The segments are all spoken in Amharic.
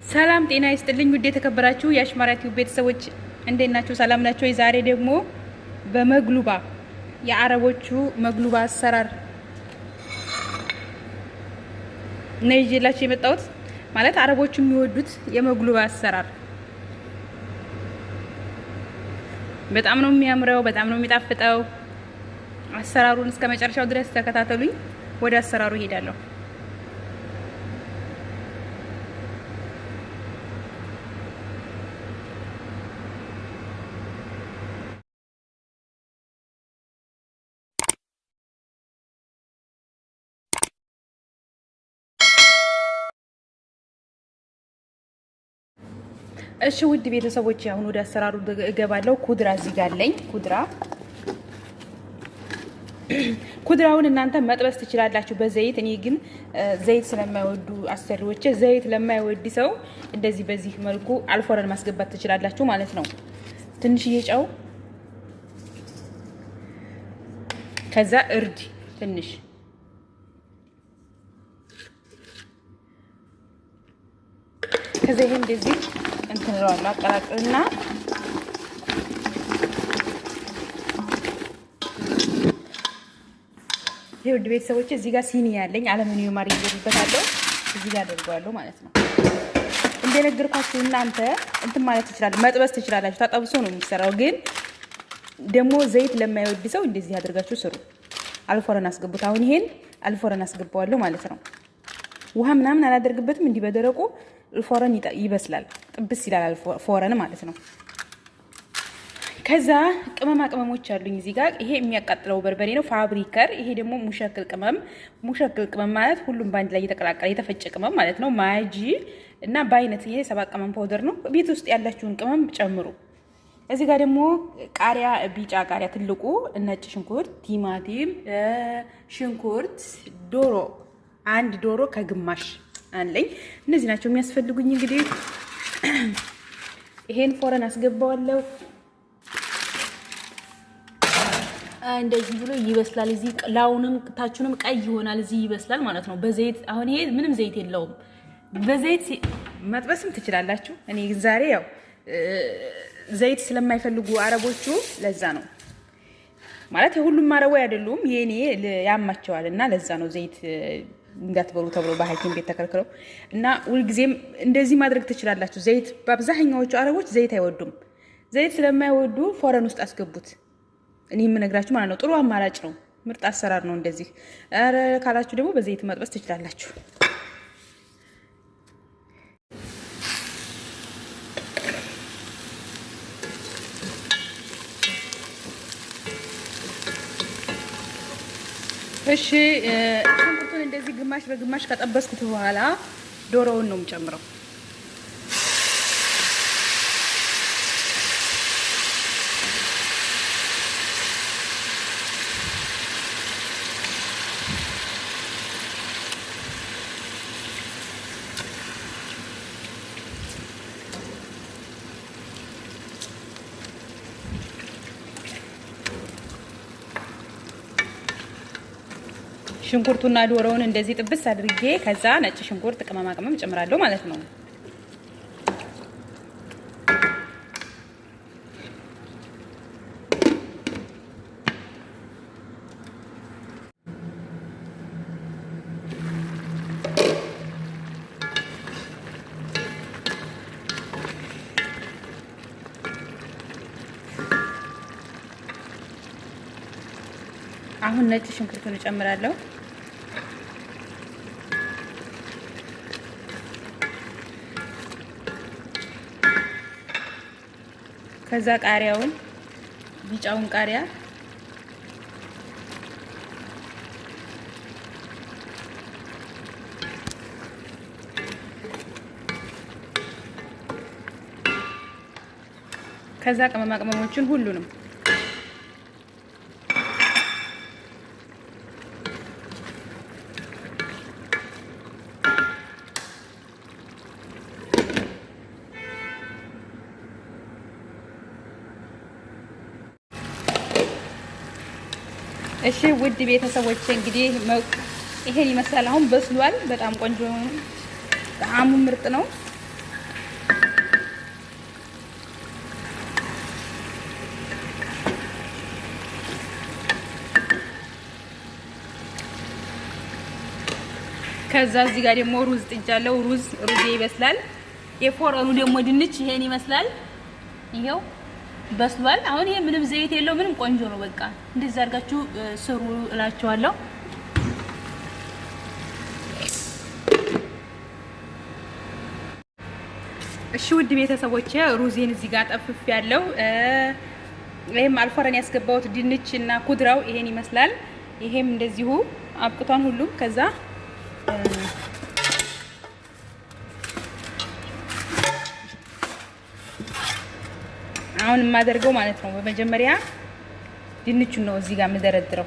ሰላም ጤና ይስጥልኝ ውድ የተከበራችሁ የአሽማራ ቲዩብ ቤተሰቦች እንዴት ናችሁ? ሰላም ናችሁ? ዛሬ ደግሞ በመግሉባ የአረቦቹ መግሉባ አሰራር ነው ይዤላችሁ የመጣሁት። ማለት አረቦቹ የሚወዱት የመግሉባ አሰራር በጣም ነው የሚያምረው፣ በጣም ነው የሚጣፍጠው። አሰራሩን እስከ መጨረሻው ድረስ ተከታተሉኝ። ወደ አሰራሩ እሄዳለሁ። እሺ ውድ ቤተሰቦች አሁን ወደ አሰራሩ እገባለሁ። ኩድራ እዚህ ጋር አለኝ። ኩድራውን እናንተ መጥበስ ትችላላችሁ በዘይት። እኔ ግን ዘይት ስለማይወዱ አሰሪዎች፣ ዘይት ለማይወድ ሰው እንደዚህ በዚህ መልኩ አልፎረን ማስገባት ትችላላችሁ ማለት ነው። ትንሽዬ ጨው፣ ከዛ እርድ ትንሽ፣ ከዛ ይሄ እንደዚህ እንትን ነው አቀላቅልና የውድ ቤተሰቦች እዚህ ጋር ሲኒ ያለኝ አለሙኒየም አድርጌበታለሁ። እዚህ ጋር አደርገዋለሁ ማለት ነው። እንደነገርኳችሁ እናንተ እንትን ማለት ትችላላችሁ፣ መጥበስ ትችላላችሁ። ተጠብሶ ነው የሚሰራው። ግን ደግሞ ዘይት ለማይወድ ሰው እንደዚህ አድርጋችሁ ስሩ። አልፎረን አስገቡት። አሁን ይሄን አልፎረን አስገባዋለሁ ማለት ነው። ውሃ ምናምን አላደርግበትም። እንዲህ በደረቁ ፎረን ይበስላል፣ ጥብስ ይላል ፎረን ማለት ነው። ከዛ ቅመማ ቅመሞች አሉኝ እዚህ ጋር። ይሄ የሚያቃጥለው በርበሬ ነው፣ ፋብሪከር። ይሄ ደግሞ ሙሸክል ቅመም። ሙሸክል ቅመም ማለት ሁሉም ባንድ ላይ የተቀላቀለ የተፈጨ ቅመም ማለት ነው። ማጂ እና በአይነት ይሄ 7 ቅመም ፓውደር ነው። ቤት ውስጥ ያላችሁን ቅመም ጨምሩ። እዚህ ጋር ደግሞ ቃሪያ፣ ቢጫ ቃሪያ ትልቁ፣ ነጭ ሽንኩርት፣ ቲማቲም፣ ሽንኩርት፣ ዶሮ፣ አንድ ዶሮ ከግማሽ አለኝ። እነዚህ ናቸው የሚያስፈልጉኝ። እንግዲህ ይሄን ፎረን አስገባዋለሁ። እንደዚህ ብሎ ይበስላል። እዚህ ላውንም ታቹንም ቀይ ይሆናል። እዚህ ይበስላል ማለት ነው በዘይት። አሁን ይሄ ምንም ዘይት የለውም። በዘይት መጥበስም ትችላላችሁ። እኔ ዛሬ ያው ዘይት ስለማይፈልጉ አረቦቹ ለዛ ነው ማለት ሁሉም አረቦች አይደሉም። የኔ ያማቸዋል እና ለዛ ነው ዘይት እንዳትበሉ ተብሎ በሐኪም ቤት ተከልክለው እና ሁልጊዜም እንደዚህ ማድረግ ትችላላችሁ። ዘይት በአብዛኛዎቹ አረቦች ዘይት አይወዱም። ዘይት ስለማይወዱ ፎረን ውስጥ አስገቡት። እኔ የምነግራችሁ ማለት ነው። ጥሩ አማራጭ ነው። ምርጥ አሰራር ነው። እንደዚህ ኧረ ካላችሁ ደግሞ በዘይት መጥበስ ትችላላችሁ። እሺ ሽንኩርቱን እንደዚህ ግማሽ በግማሽ ከጠበስኩት በኋላ ዶሮውን ነው የምጨምረው። ሽንኩርቱና ዶሮውን እንደዚህ ጥብስ አድርጌ ከዛ ነጭ ሽንኩርት፣ ቅመማ ቅመም ጨምራለሁ ማለት ነው። አሁን ነጭ ሽንኩርቱን እጨምራለሁ። ከዛ ቃሪያውን፣ ቢጫውን ቃሪያ፣ ከዛ ቅመማ ቅመሞችን ሁሉንም እሺ ውድ ቤተሰቦች እንግዲህ ይሄን ይመስላል። አሁን በስሏል። በጣም ቆንጆ ጣዕሙ ምርጥ ነው። ከዛ እዚህ ጋር ደግሞ ሩዝ ጥጃለሁ። ሩዝ ይበስላል። የፎረኑ ደግሞ ድንች ይሄን ይመስላል። ይሄው በስሏል። አሁን ይሄ ምንም ዘይት የለው ምንም ቆንጆ ነው። በቃ እንደዚህ አድርጋችሁ ስሩ እላችኋለሁ። እሺ ውድ ቤተሰቦቼ ሩዜን እዚህ ጋር ጠፍፍ ያለው ይሄም አልፎረን ያስገባሁት ድንች እና ኩድራው ይሄን ይመስላል። ይሄም እንደዚሁ አብቅቷን ሁሉም ከዛ አሁን የማደርገው ማለት ነው በመጀመሪያ ድንቹን ነው እዚህ ጋር የምደረድረው።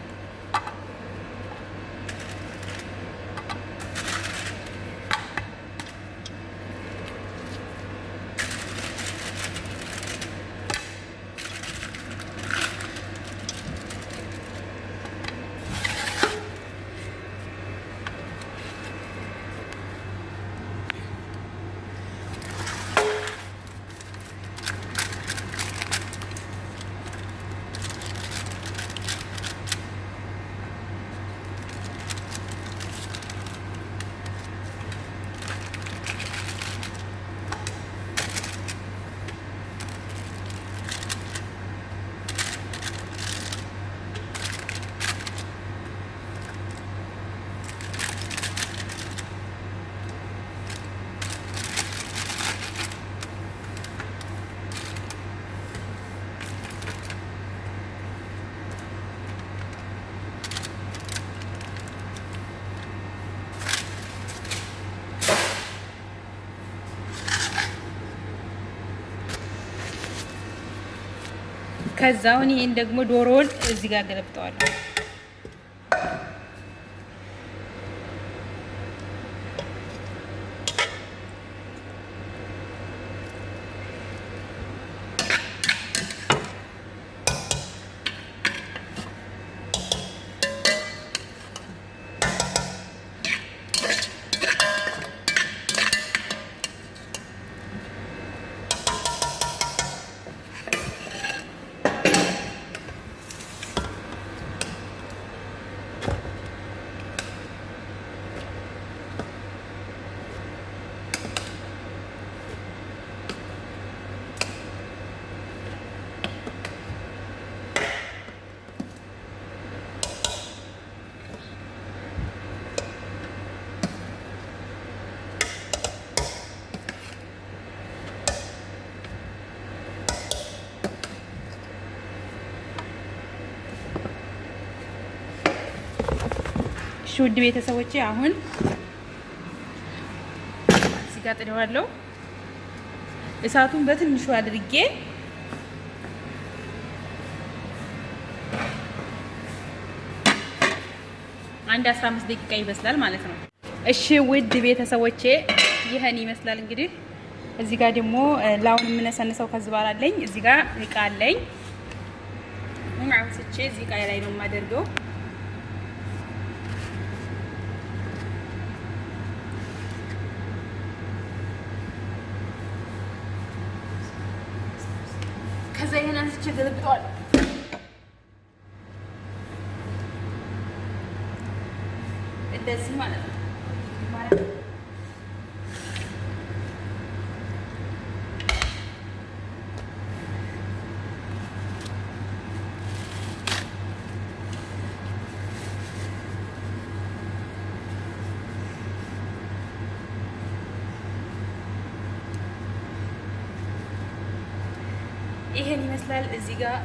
ከዛውን ይሄን ደግሞ ዶሮውን እዚህ ጋር ገለብጠዋለሁ። ውድ ቤተሰቦቼ አሁን እዚህ ጋር ጥደዋለሁ። እሳቱን በትንሹ አድርጌ አንድ 15 ደቂቃ ይበስላል ማለት ነው። እሺ ውድ ቤተሰቦቼ ይሄን ይመስላል እንግዲህ። እዚህ ጋር ደግሞ ላውን የምነሰንሰው ከዝባር አለኝ። እዚህ ጋር እቃ አለኝ። አውጥቼ እዚህ እቃ ላይ ነው የማደርገው። ከዛ ይሄን አንስቼ ገለብጠዋለሁ። እንደዚህ ማለት ነው። ይሄን ይመስላል። እዚህ ጋር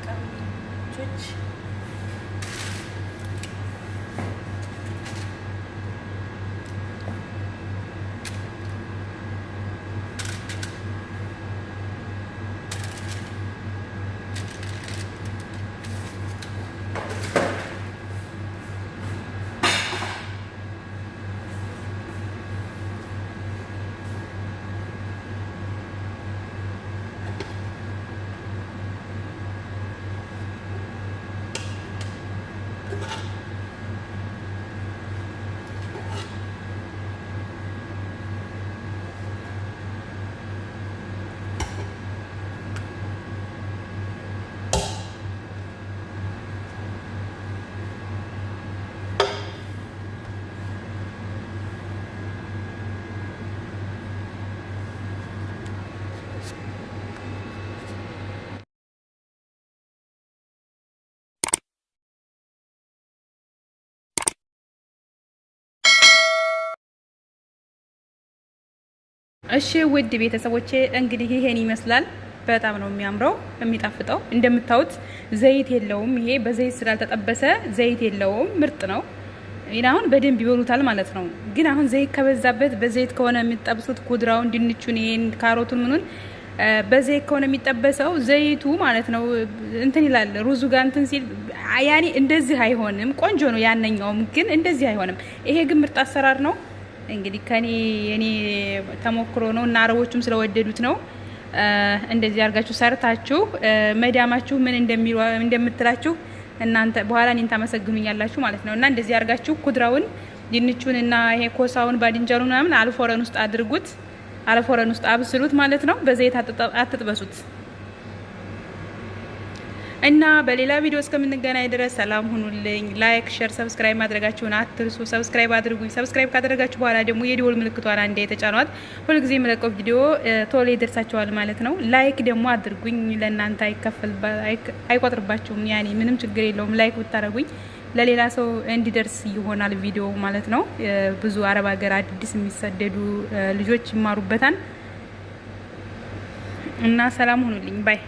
ቀምቾች እሺ ውድ ቤተሰቦቼ እንግዲህ ይሄን ይመስላል። በጣም ነው የሚያምረው የሚጣፍጠው። እንደምታዩት ዘይት የለውም። ይሄ በዘይት ስላልተጠበሰ ዘይት የለውም። ምርጥ ነው። አሁን በደንብ ይበሉታል ማለት ነው። ግን አሁን ዘይት ከበዛበት በዘይት ከሆነ የሚጠብሱት ኩድራውን፣ ድንቹን፣ ይሄን ካሮቱን ምኑን በዘይት ከሆነ የሚጠበሰው ዘይቱ ማለት ነው እንትን ይላል። ሩዙ ጋር እንትን ሲል ያኔ እንደዚህ አይሆንም። ቆንጆ ነው ያነኛውም፣ ግን እንደዚህ አይሆንም። ይሄ ግን ምርጥ አሰራር ነው። እንግዲህ እኔ ተሞክሮ ነው እና አረቦቹም ስለወደዱት ነው። እንደዚህ አድርጋችሁ ሰርታችሁ መዳማችሁ ምን እንደምትላችሁ እናንተ በኋላ እኔን ታመሰግኑኛላችሁ ማለት ነው። እና እንደዚህ አድርጋችሁ ኩድራውን፣ ድንቹን እና ይሄ ኮሳውን ባድንጃሉን ምናምን አልፎረን ውስጥ አድርጉት። አልፎረን ውስጥ አብስሉት ማለት ነው። በዘይት አትጥበሱት። እና በሌላ ቪዲዮ እስከምንገናኝ ድረስ ሰላም ሁኑልኝ። ላይክ፣ ሼር፣ ሰብስክራይብ ማድረጋችሁን አትርሱ። ሰብስክራይብ አድርጉኝ። ሰብስክራይብ ካደረጋችሁ በኋላ ደግሞ የደወል ምልክቷን አንዴ የተጫኗት ሁልጊዜ የምለቀው ቪዲዮ ቶሎ ይደርሳችኋል ማለት ነው። ላይክ ደግሞ አድርጉኝ። ለእናንተ አይቆጥርባችሁም። ያኔ ምንም ችግር የለውም። ላይክ ብታደርጉኝ ለሌላ ሰው እንዲደርስ ይሆናል ቪዲዮ ማለት ነው። ብዙ አረብ ሀገር አዲስ የሚሰደዱ ልጆች ይማሩበታል። እና ሰላም ሁኑልኝ ባይ